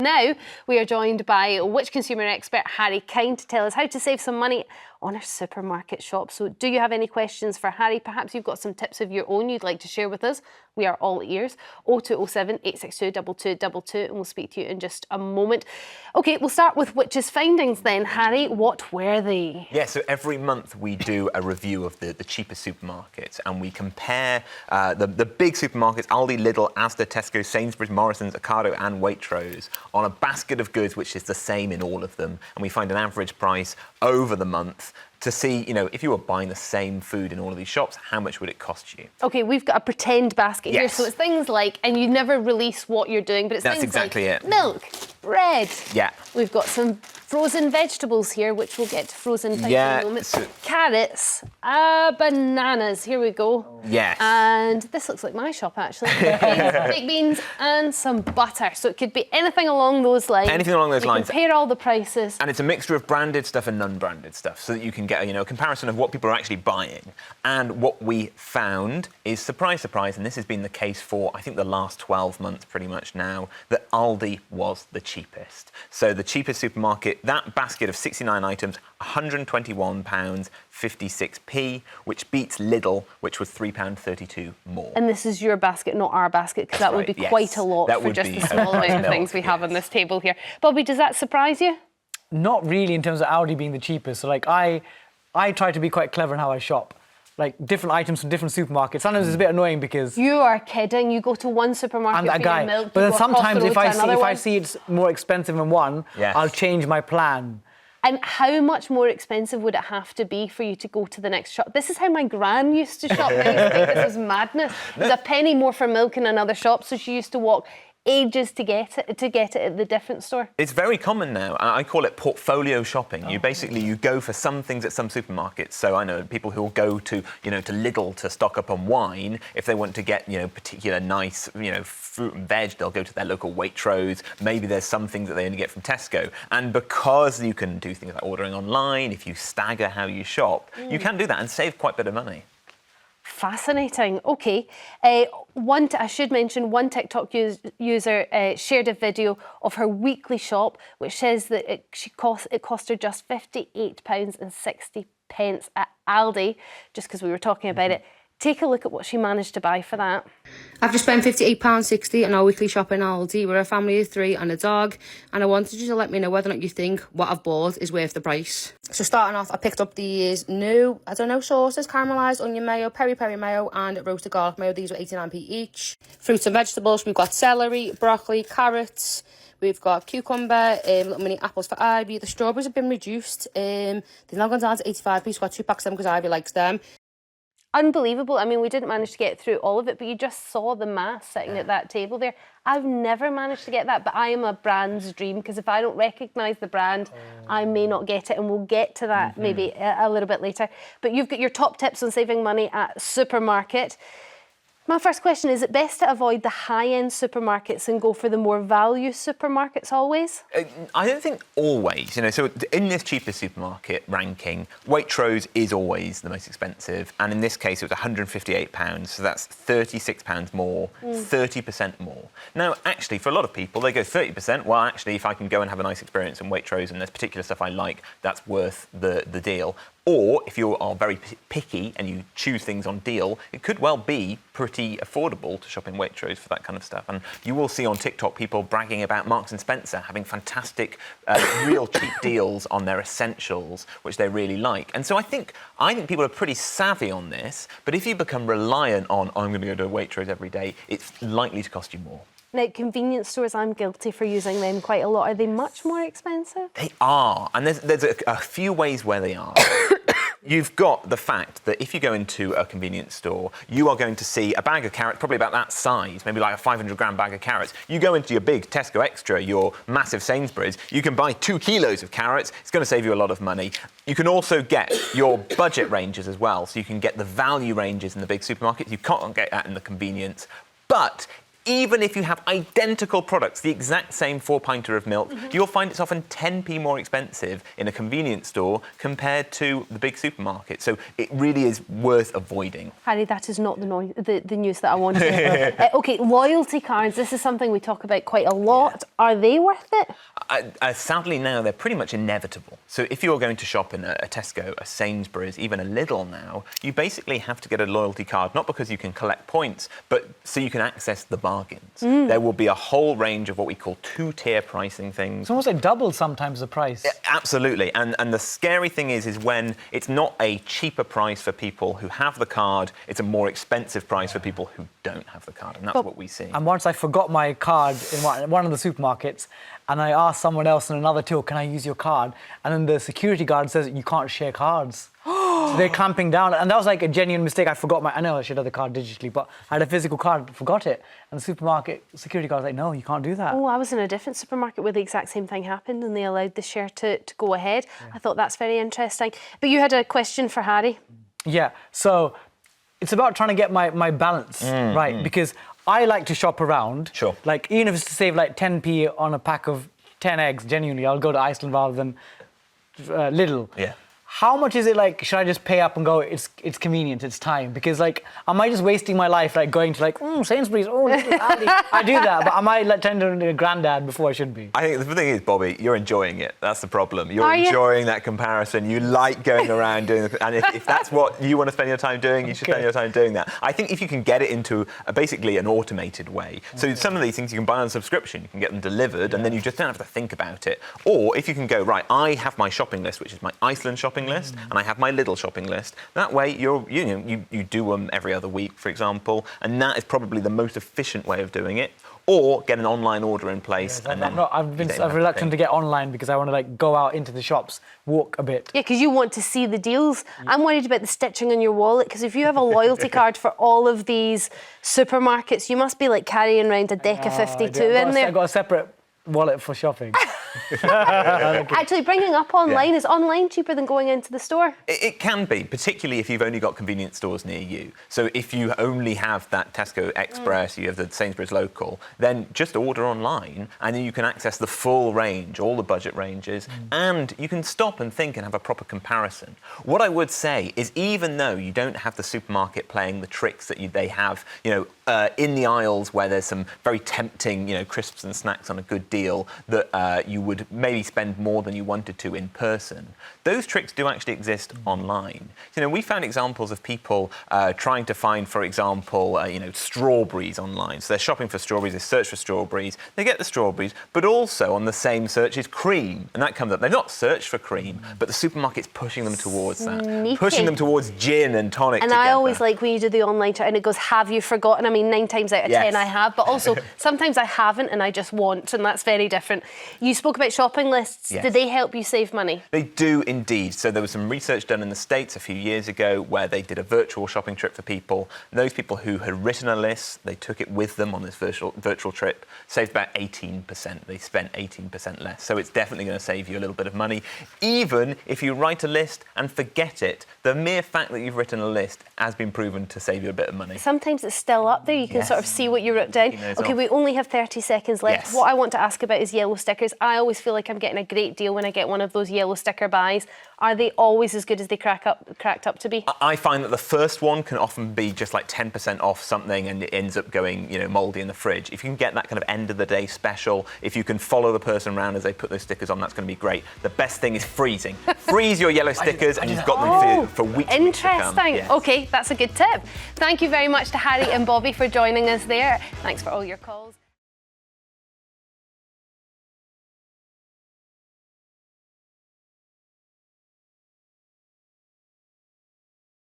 Now we are joined by Which consumer expert Harry Kine to tell us how to save some money on our supermarket shop. So do you have any questions for Harry? Perhaps you've got some tips of your own you'd like to share with us. We are all ears. 0207 862 2222 and we'll speak to you in just a moment. OK, we'll start with Which's findings then. Harry, what were they? Yeah, so every month we do a review of the cheapest supermarkets and we compare the big supermarkets, Aldi, Lidl, Asda, Tesco, Sainsbury's, Morrison's, Ocado and Waitrose on a basket of goods which is the same in all of them. And we find an average price over the month to see, you know, if you were buying the same food in all of these shops, how much would it cost you? OK, we've got a pretend basket here, so it's things like, and you never release what you're doing, but it's That's things exactly like it. milk, bread. Yeah. We've got some frozen vegetables here, which we'll get to frozen things in a moment. So carrots, bananas, here we go. Yes. And this looks like my shop, actually. Baked beans and some butter. So it could be anything along those lines. Anything along those lines. Compare all the prices. And it's a mixture of branded stuff and non-branded stuff, so that you can get a comparison of what people are actually buying. And what we found is, surprise, surprise, and this has been the case for, I think, the last 12 months pretty much now, that Aldi was the cheapest. So the cheapest supermarket, that basket of 69 items, £121.56, which beats Lidl, which was £3.32 more. And this is your basket, not our basket, because that would be quite a lot for just the small amount of things we have on this table here. Bobby, does that surprise you? Not really in terms of Aldi being the cheapest. So, like, I try to be quite clever in how I shop. Like, different items from different supermarkets. Sometimes it's a bit annoying because... You are kidding. You go to one supermarket for your milk, but then sometimes if I see it's more expensive than one, I'll change my plan. And how much more expensive would it have to be for you to go to the next shop? This is how my gran used to shop. I used to think this was madness. There's a penny more for milk in another shop, so she used to walk ages to get it at the different store. It's very common now. I call it portfolio shopping. You go for some things at some supermarkets. So I know people who will go to to Lidl to stock up on wine. If they want to get particular nice fruit and veg, they'll go to their local Waitrose. Maybe there's some things that they only get from Tesco. And because you can do things like ordering online, if you stagger how you shop, you can do that and save quite a bit of money. Fascinating. OK. I should mention, one TikTok user shared a video of her weekly shop, which says that it cost her just £58.60 at Aldi, just because we were talking about it. Take a look at what she managed to buy for that. I've just spent £58.60 on our weekly shop in Aldi. We're a family of 3 and a dog, and I wanted you to let me know whether or not you think what I've bought is worth the price. So starting off, I picked up these new, sauces, caramelised onion mayo, peri-peri mayo and roasted garlic mayo. These were 89p each. Fruits and vegetables, we've got celery, broccoli, carrots. We've got cucumber, little mini apples for Ivy. The strawberries have been reduced. They've now gone down to 85p, so we've got 2 packs of them because Ivy likes them. Unbelievable. I mean, we didn't manage to get through all of it, but you just saw the mass sitting at that table there. I've never managed to get that, but I am a brand's dream, because if I don't recognise the brand, I may not get it, and we'll get to that maybe a little bit later. But you've got your top tips on saving money at supermarket. My first question, is it best to avoid the high-end supermarkets and go for the more value supermarkets always? I don't think always. So in this cheapest supermarket ranking, Waitrose is always the most expensive, and in this case it was £158, so that's £36 more, 30% more. Now, actually, for a lot of people, they go 30%. Well, actually, if I can go and have a nice experience in Waitrose and there's particular stuff I like, that's worth the deal. Or if you are very picky and you choose things on deal, it could well be pretty affordable to shop in Waitrose for that kind of stuff. And you will see on TikTok people bragging about Marks & Spencer having fantastic, real cheap deals on their essentials, which they really like. And so I think people are pretty savvy on this, but if you become reliant on, I'm going to go to a Waitrose every day, it's likely to cost you more. Now, convenience stores, I'm guilty for using them quite a lot. Are they much more expensive? They are, and there's a few ways where they are. You've got the fact that if you go into a convenience store, you are going to see a bag of carrots, probably about that size, maybe like a 500-gram bag of carrots. You go into your big Tesco Extra, your massive Sainsbury's, you can buy 2 kilos of carrots. It's going to save you a lot of money. You can also get your budget ranges as well, so you can get the value ranges in the big supermarkets. You can't get that in the convenience. But even if you have identical products, the exact same 4-pinter of milk, you'll find it's often 10p more expensive in a convenience store compared to the big supermarket. So it really is worth avoiding. Harry, that is not the news that I wanted to hear. OK, loyalty cards. This is something we talk about quite a lot. Are they worth it? Sadly now, they're pretty much inevitable. So if you're going to shop in a Tesco, a Sainsbury's, even a Lidl now, you basically have to get a loyalty card, not because you can collect points, but so you can access the bargains. There will be a whole range of what we call two-tier pricing things. It's almost like double sometimes the price. Yeah, absolutely. And the scary thing is when it's not a cheaper price for people who have the card, it's a more expensive price for people who don't have the card. And that's what we see. And once I forgot my card in one of the supermarkets, and I asked someone else in another till, can I use your card? And then the security guard says, you can't share cards. So they're clamping down. And that was like a genuine mistake. I forgot I know I should have the card digitally, but I had a physical card, forgot it. And the supermarket security guard was like, no, you can't do that. Oh, I was in a different supermarket where the exact same thing happened and they allowed the share to go ahead. Yeah. I thought that's very interesting. But you had a question for Harry. Yeah, so it's about trying to get my balance right, because I like to shop around. Sure. Like, even if it's to save like 10p on a pack of 10 eggs, genuinely, I'll go to Iceland rather than Lidl. Yeah. How much is it like, should I just pay up and go, it's convenient, it's time? Because like, am I just wasting my life like going to like, Sainsbury's, Aldi? I do that, but am I like turning into a granddad before I should be? I think the thing is, Bobby, you're enjoying it. That's the problem. You're enjoying that comparison. You like going around doing and if that's what you want to spend your time doing, you should spend your time doing that. I think if you can get it into basically an automated way. So some of these things you can buy on subscription, you can get them delivered, and then you just don't have to think about it. Or if you can go, right, I have my shopping list, which is my Iceland shopping list, and I have my Lidl shopping list. That way, you do them every other week, for example, and that is probably the most efficient way of doing it. Or get an online order in place. Yeah, and I've been reluctant to get online because I want to like go out into the shops, walk a bit. Yeah, because you want to see the deals. Yeah. I'm worried about the stitching on your wallet because if you have a loyalty card for all of these supermarkets, you must be like carrying around a deck of 52 in there. I've got a separate wallet for shopping. Actually, bringing up online, is online cheaper than going into the store? It can be, particularly if you've only got convenience stores near you. So if you only have that Tesco Express, you have the Sainsbury's Local, then just order online and then you can access the full range, all the budget ranges, and you can stop and think and have a proper comparison. What I would say is even though you don't have the supermarket playing the tricks that they have, in the aisles where there's some very tempting, crisps and snacks on a good deal that you would maybe spend more than you wanted to in person. Those tricks do actually exist online. We found examples of people trying to find, for example, strawberries online. So they're shopping for strawberries, they search for strawberries, they get the strawberries, but also on the same search is cream, and that comes up. They've not searched for cream, but the supermarket's pushing them towards that, pushing them towards gin and tonic And together. I always like when you do the online chat and it goes, have you forgotten? I mean, 9 times out of 10 I have, but also sometimes I haven't and I just want, and that's very different. You spoke about shopping lists. Yes. Did they help you save money? They do indeed. So there was some research done in the States a few years ago where they did a virtual shopping trip for people. Those people who had written a list, they took it with them on this virtual trip, saved about 18%. They spent 18% less. So it's definitely going to save you a little bit of money. Even if you write a list and forget it, the mere fact that you've written a list has been proven to save you a bit of money. Sometimes it's still up there. You can sort of see what you wrote down. OK, we only have 30 seconds left. Yes. What I want to ask about is yellow stickers. I always feel like I'm getting a great deal when I get one of those yellow sticker buys. Are they always as good as they cracked up to be? I find that the first one can often be just like 10% off something and it ends up going, mouldy in the fridge. If you can get that kind of end of the day special, if you can follow the person around as they put those stickers on, that's going to be great. The best thing is freezing. Freeze your yellow stickers and you've got them for weeks. Interesting. Yes. OK, that's a good tip. Thank you very much to Harry and Bobby for joining us there. Thanks for all your calls.